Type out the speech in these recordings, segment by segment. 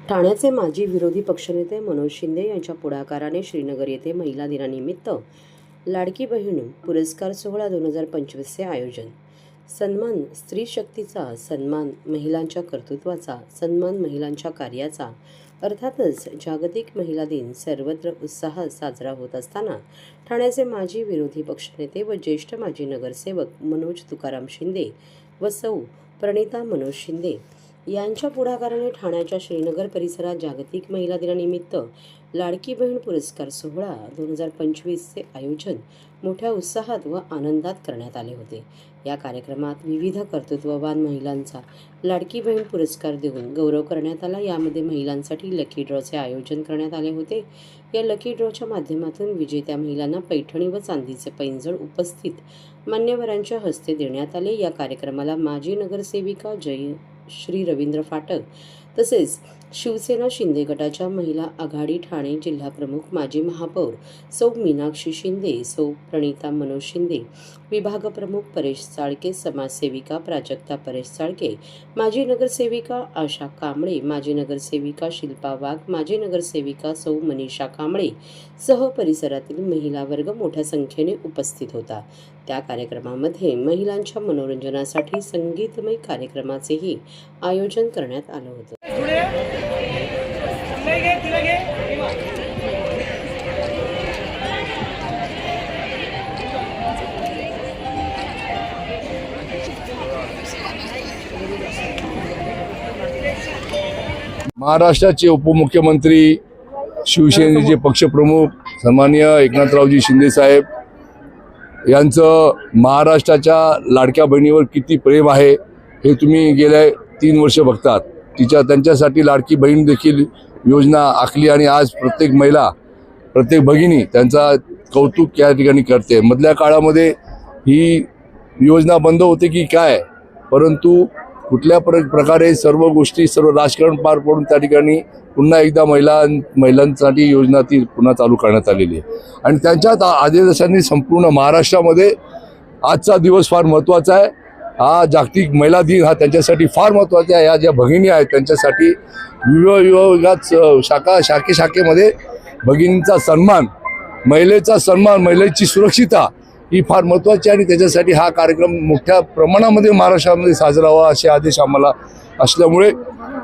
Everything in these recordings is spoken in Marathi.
ठाण्याचे माजी विरोधी पक्षनेते मनोज शिंदे यांच्या पुढाकाराने श्रीनगर येथे महिला दिनानिमित्त लाडकी बहीण पुरस्कार सोहळा 2025चे आयोजन। सन्मान स्त्री शक्तीचा, सन्मान महिलांच्या कर्तृत्वाचा, सन्मान महिलांच्या कार्याचा, अर्थातच जागतिक महिला दिन सर्वत्र उत्साहात साजरा होत असताना ठाण्याचे माजी विरोधी पक्षनेते व ज्येष्ठ माजी नगरसेवक मनोज तुकाराम शिंदे व सौ प्रणिता मनोज शिंदे यांच्या पुढाकाराने ठाण्याच्या श्रीनगर परिसरात जागतिक महिला दिनानिमित्त लाडकी बहीण पुरस्कार सोहळा 2025चे आयोजन मोठ्या उत्साहात व आनंदात करण्यात आले होते। या कार्यक्रमात विविध कर्तृत्ववान महिलांचा लाडकी बहीण पुरस्कार देऊन गौरव करण्यात आला। यामध्ये महिलांसाठी लकी ड्रॉचे आयोजन करण्यात आले होते। या लकी ड्रॉच्या माध्यमातून विजेत्या महिलांना पैठणी व चांदीचे पैंजण उपस्थित मान्यवरांच्या हस्ते देण्यात आले। या कार्यक्रमाला माजी नगरसेविका श्री रवींद्र फाटक तसेच शिवसेना शिंदे गटाच्या महिला आघाडी ठाणे जिल्हा प्रमुख माजी महापौर सौ मीनाक्षी शिंदे, सौ प्रणिता मनोज शिंदे, विभाग प्रमुख परेश चाळके, समाजसेविका प्राजक्ता परेश चाळके, माजी नगरसेविका आशा कांबळे, माजी नगरसेविका शिल्पा वाघ, माजी नगरसेविका सौ मनीषा कांबळे सह परिसरातील महिला वर्ग मोठ्या संख्येने उपस्थित होता। त्या कार्यक्रमामध्ये महिलांच्या मनोरंजनासाठी संगीतमय कार्यक्रमाचेही आयोजन करण्यात आलं होतं। महाराष्ट्राचे उपमुख्यमंत्री, शिवसेनेचे पक्षप्रमुख सन्माननीय एकनाथरावजी शिंदे साहेब यांचं महाराष्ट्राच्या लाडक्या बहिणीवर किती प्रेम आहे हे तुम्ही गेल्या 3 वर्ष बघतात। त्यांच्यासाठी लाडकी बहीण देखील योजना आखली आणि आज प्रत्येक महिला, प्रत्येक भगिनी त्यांचा कौतुक या ठिकाणी करते। मधल्या काळामध्ये ही योजना बंद होते की काय, परंतु कुठल्या प्रकारे सर्व गोष्टी, सर्व राजकारण पार पडून त्या ठिकाणी पुन्हा एकदा महिलांसाठी योजना ती पुन्हा चालू करण्यात आलेली आहे। आणि त्यांच्यात आदेशांनी संपूर्ण महाराष्ट्रामध्ये आजचा दिवस फार महत्त्वाचा आहे। हा जागतिक महिला दिन हा त्यांच्यासाठी फार महत्त्वाचा आहे। या ज्या भगिनी आहेत त्यांच्यासाठी विभागात शाखेमध्ये भगिनींचा सन्मान, महिलेचा सन्मान, महिलेची सुरक्षितता ही फार महत्त्वाची आहे आणि त्याच्यासाठी हा कार्यक्रम मोठ्या प्रमाणामध्ये महाराष्ट्रामध्ये साजरा व्हावा असे आदेश आम्हाला असल्यामुळे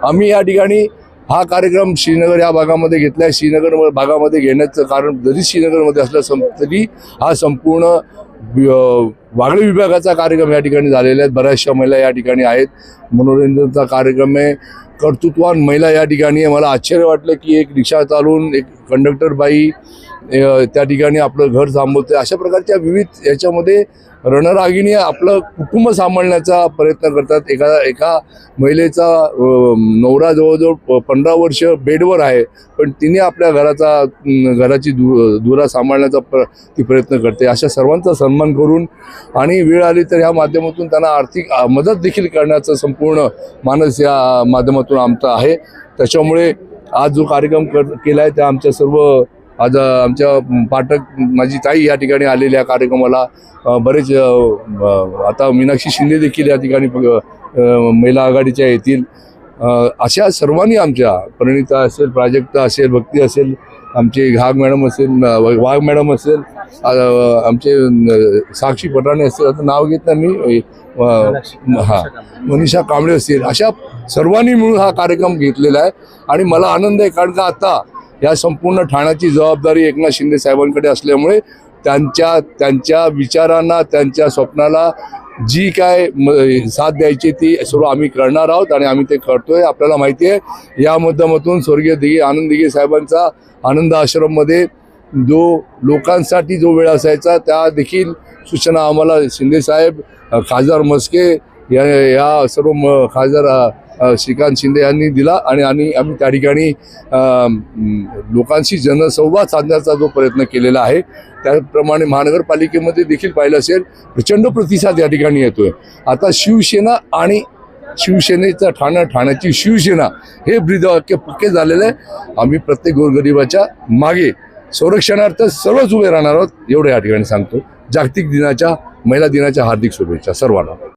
आम्ही या ठिकाणी हा कार्यक्रम श्रीनगर या भागामध्ये घेतला आहे। श्रीनगर भागामध्ये घेण्याचं कारण जरी श्रीनगरमध्ये असलं तरी हा संपूर्ण वागळे विभागाचा कार्यक्रम या ठिकाणी झालेला आहे। बऱ्याचशा महिला या ठिकाणी आहेत। मनोरंजनाचा कार्यक्रम आहे। कर्तृत्ववान महिला या ठिकाणी आहे। मला आश्चर्य वाटलं की एक रिक्षा चालवून एक कंडक्टर बाई त्या ठिकाणी आपलं घर सांभाळते। अशा प्रकारच्या विविध याच्यामध्ये रणरागिणी आपलं कुटुंब सांभाळण्याचा प्रयत्न करतात। एका महिलेचा नवरा जवळजवळ 15 वर्ष बेडवर आहे, पण तिने आपल्या घराची धुरा सांभाळण्याचा ती प्रयत्न करते। अशा सर्वांचा सन्मान करून आणि वेळ आली तर ह्या माध्यमातून त्यांना आर्थिक मदत देखील करण्याचं संपूर्ण मानस या माध्यमातून आमचा आहे। त्याच्यामुळे आज जो कार्यक्रम केला आहे त्या आमच्या सर्व आज आमच्या पाठक माझी ताई या ठिकाणी आलेल्या कार्यक्रमाला बरेच आता मीनाक्षी शिंदे देखील या ठिकाणी महिला आघाडीच्या येतील। अशा सर्वांनी आमच्या प्रणिता असेल, प्राजक्ता असेल, भक्ती असेल, आमचे वाघ मॅडम असेल, आमचे साक्षी पटाणे असेल, आता नाव घेत नाही मी, मनीषा कांबळे असतील, अशा सर्वांनी मिळून हा कार्यक्रम घेतलेला आहे। आणि मला आनंद आहे कारण का आता या संपूर्ण ठाण्याची जबाबदारी एकनाथ शिंदे साहेबांकडे असल्यामुळे त्यांच्या विचारांना, त्यांच्या स्वप्नाला जी काय साथ द्यायची ती सर्व आम्ही करणार आहोत आणि आम्ही ते करतोय। आपल्याला माहिती आहे या माध्यमातून स्वर्गीय आनंद दिघे साहेबांचा आनंद आश्रममध्ये जो लोकांसाठी जो वेळ असायचा त्या देखील सूचना आम्हाला शिंदे साहेब, खासदार मस्के या सर्व खासदार श्रीकांत शिंदे यांनी दिला आणि आम्ही त्या ठिकाणी लोकांशी जनसंवाद साधण्याचा जो प्रयत्न केलेला आहे त्याप्रमाणे महानगरपालिकेमध्ये देखील पाहिलं असेल प्रचंड प्रतिसाद या ठिकाणी येतोय। आता शिवसेना आणि शिवसेनेचा ठाण्याची शिवसेना हे ब्रीदवाक्य पक्के झालेलं आहे। आम्ही प्रत्येक गोरगरिबाच्या मागे संरक्षणार्थ सर्वच उभे राहणार आहोत एवढं या ठिकाणी सांगतो। जागतिक दिनाच्या, महिला दिनाच्या हार्दिक शुभेच्छा सर्वांना।